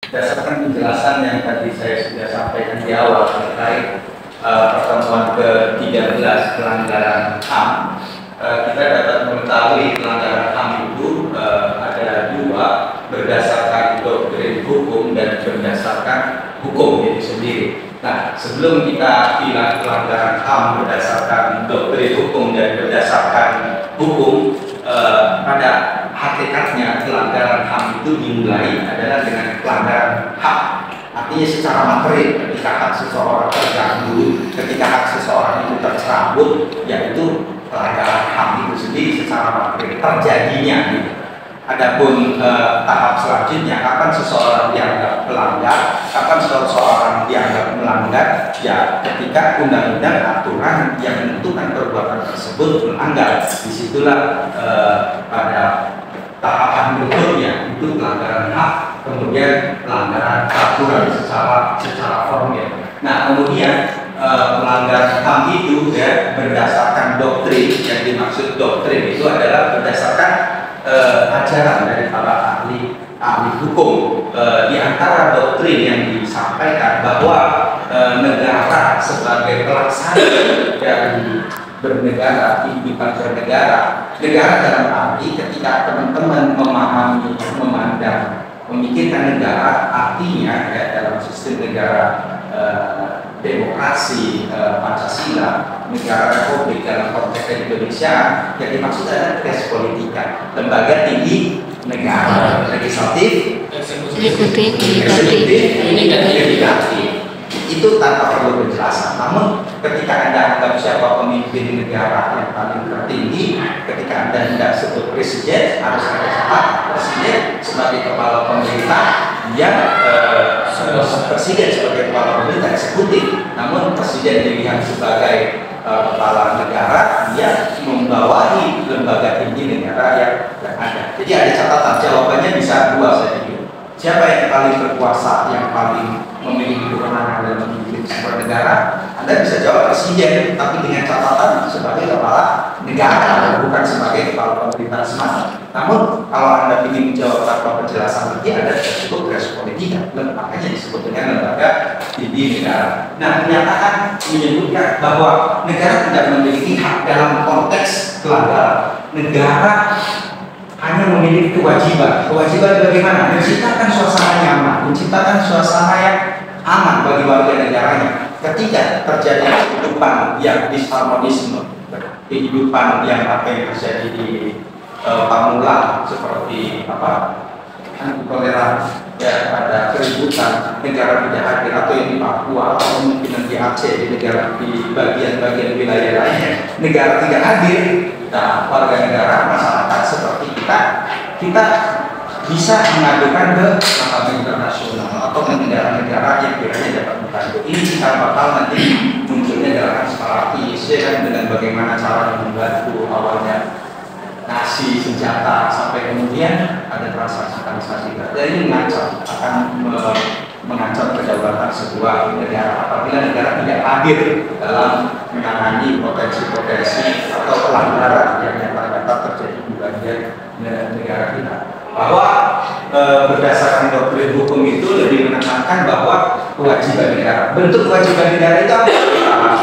Berdasarkan penjelasan yang tadi saya sudah sampaikan di awal terkait pertemuan ke-13 pelanggaran HAM, kita dapat mengetahui pelanggaran HAM itu ada dua, berdasarkan doktrin hukum dan berdasarkan hukum itu sendiri. Nah, sebelum kita bilang pelanggaran HAM berdasarkan doktrin hukum dan berdasarkan hukum, pada hakikatnya pelanggaran HAM itu dimulai adalah dengan pelanggaran hak. Artinya secara materi, ketika hak seseorang terganggu, ketika hak seseorang itu tercerabut, yaitu pelanggaran HAM itu sendiri secara materi terjadinya. Adapun tahap selanjutnya, kapan seseorang dianggap pelanggar, kapan seseorang dianggap melanggar, ya ketika undang-undang aturan yang menentukan perbuatan tersebut melanggar. Disitulah pada tahapan berikutnya itu pelanggaran hak, kemudian pelanggaran aturan secara formil. Nah, kemudian pelanggaran HAM itu ya berdasarkan doktrin, yang dimaksud doktrin itu adalah berdasarkan ajaran dari para ahli hukum. Di antara doktrin yang disampaikan bahwa negara sebagai pelaksana dari bernegara, kehidupan bernegara, negara dalam arti ketika teman-teman memahami, memandang, memikirkan negara, artinya ya dalam sistem negara demokrasi Pancasila, negara republik dalam konteks Indonesia, yang dimaksud adalah tes politika, lembaga tinggi negara, legislatif, eksekutif, yudikatif. Itu tanpa perlu penjelasan. Namun ketika Anda anggap siapa pemimpin negara yang paling tertinggi, ketika Anda tidak sebut presiden, harus ada syarat presiden sebagai kepala pemerintah yang presiden sebagai kepala pemerintah eksekutif. Namun presiden dilihat sebagai kepala negara, dia membawahi lembaga tinggi negara yang ada. Jadi ada catatan, jawabannya bisa dua saya pikir. Siapa yang paling berkuasa, yang paling memiliki kewenangan dalam memimpin sebuah negara? Anda bisa jawab presiden, tapi dengan catatan sebagai kepala negara, bukan sebagai kepala pemerintah semata. Namun kalau Anda ingin menjawab tanpa penjelasan lagi, Anda disebut res politika, makanya disebut dengan lembaga tinggi negara. Nah, pernyataan menyebutkan bahwa negara tidak memiliki hak dalam konteks pelanggaran. Negara hanya memiliki kewajiban. Kewajiban bagaimana? Menciptakan suasana nyaman, menciptakan suasana yang aman bagi warga negaranya. Ketika terjadi kehidupan yang disharmonisme, kehidupan yang terjadi di Pamulang seperti intoleransi, ya ada keributan, negara tidak hadir, atau yang di Papua, atau kemungkinan di Aceh, di negara di bagian-bagian wilayah lainnya, negara tidak hadir. Nah, warga negara, masyarakat seperti kita bisa mengadukan ke mahkamah internasional atau ke negara-negara yang kiranya dapat membantu. Ini cikal bakal nanti munculnya gerakan separatis, ya kan, dengan bagaimana cara membantu awalnya nasi, senjata, sampai kemudian ada transaksi dari mengancam, akan mengancam kedaulatan sebuah negara apabila negara tidak hadir dalam menangani potensi-potensi atau pelanggaran yang nyata-nyata terjadi di bagian negara kita. Bahwa berdasarkan doktrin hukum itu lebih menekankan bahwa kewajiban negara, bentuk kewajiban negara itu apa?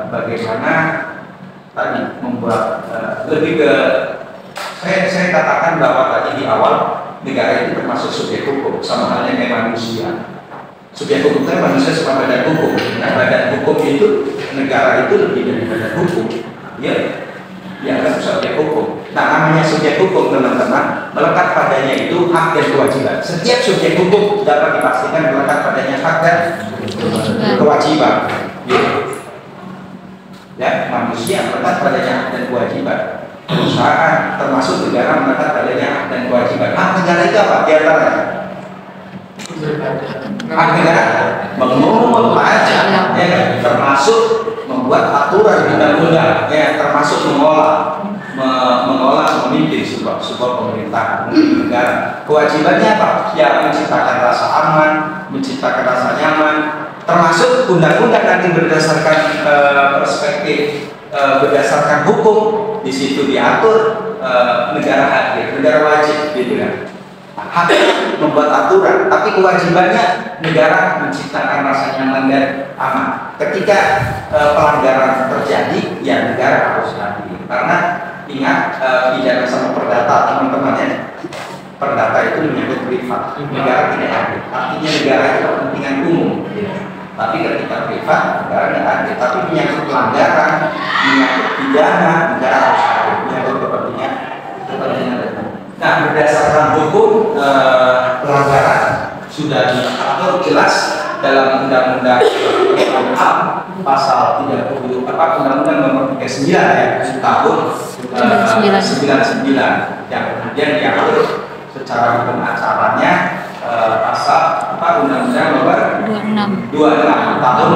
Bagaimana tadi membuat lebih ke saya katakan bahwa tadi di awal negara itu termasuk subjek hukum, sama halnya kayak manusia. Subjek hukum itu manusia sebagai badan hukum. Nah, badan hukum itu, negara itu lebih dari badan hukum. Ya, dianggap subjek hukum. Nah, namanya subjek hukum, teman-teman, melekat padanya itu hak dan kewajiban. Setiap subjek hukum dapat dipastikan melekat padanya hak dan kewajiban. Ya, manusia melekat padanya hak dan kewajiban. Perusahaan termasuk negara melekat padanya hak dan kewajiban. Hak negara itu apa? Di antaranya hak negara mengumpul pajak, ya, termasuk membuat aturan undang-undang, ya, termasuk mengolah memimpin sebuah pemerintahan negara. Kewajibannya apa? Ya, menciptakan rasa aman, menciptakan rasa nyaman, termasuk undang-undang nanti berdasarkan perspektif berdasarkan hukum. Di situ diatur negara hadir, negara wajib, gitu kan. Nah, haknya membuat aturan, tapi kewajibannya negara menciptakan rasa nyaman dan aman. Ketika pelanggaran terjadi, ya negara harus hadir. Karena ingat pidana sama perdata teman-teman ya, perdata itu menyangkut privat, negara tidak hadir. Artinya negara itu kepentingan umum. Tapi ketika privat, negara tidak hadir. Tapi menyangkut pelanggaran, menyangkut pidana, negara harus hadir. Menyangkut kepentingan umum. Nah, berdasarkan hukum pelanggaran sudah diatur jelas dalam Undang-Undang HAM pasal 30 Undang-Undang nomor 39 ya tahun 99 yang kemudian diatur secara hukum acaranya pasal Undang-Undang nomor 26 tahun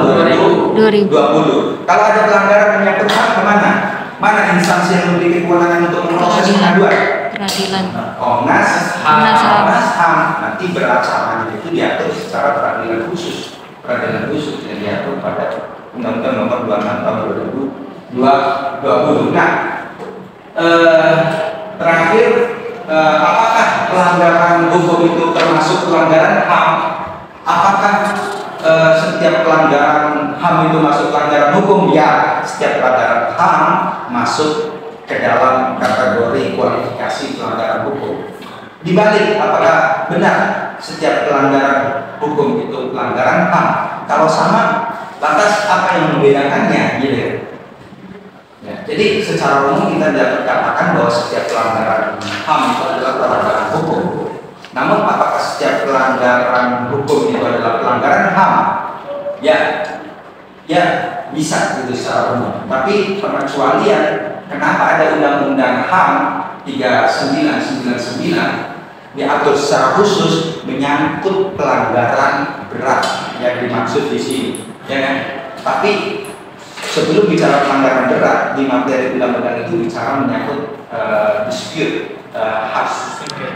2020. Kalau ada pelanggaran menyangkut HAM kemana? Mana instansi yang memiliki kewenangan untuk memproses pengaduan? Peradilan. Komnas HAM. Nanti beracaranya itu diatur secara peradilan khusus yang diatur pada Undang-Undang nomor 26 tahun 2020. Nah, terakhir, apakah pelanggaran hukum itu termasuk pelanggaran HAM? Apakah setiap pelanggaran HAM itu masuk pelanggaran hukum? Ya, setiap pelanggaran HAM masuk ke dalam kategori kualifikasi pelanggaran hukum. Dibalik, apakah benar setiap pelanggaran hukum itu pelanggaran HAM? Kalau sama, lantas apa yang membedakannya? Gitu. Ya, jadi secara umum kita dapat katakan bahwa setiap pelanggaran HAM itu adalah pelanggaran hukum. Namun apakah setiap pelanggaran hukum itu adalah pelanggaran HAM? Ya bisa gitu secara umum. Tapi pengecualian, kenapa ada Undang-Undang HAM 3999 diatur secara khusus menyangkut pelanggaran berat yang dimaksud di sini, ya kan? Tapi sebelum bicara pelanggaran berat di materi undang-undang itu bicara menyangkut dispute hak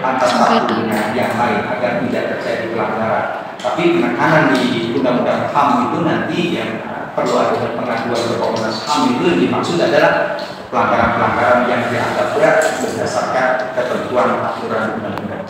antar satu dengan yang lain agar tidak terjadi pelanggaran. Tapi penekanan di undang-undang HAM itu nanti yang perlu ada pengaduan ke Komnas HAM itu yang dimaksud adalah pelanggaran-pelanggaran yang dianggap berat berdasarkan ketentuan aturan undang-undang.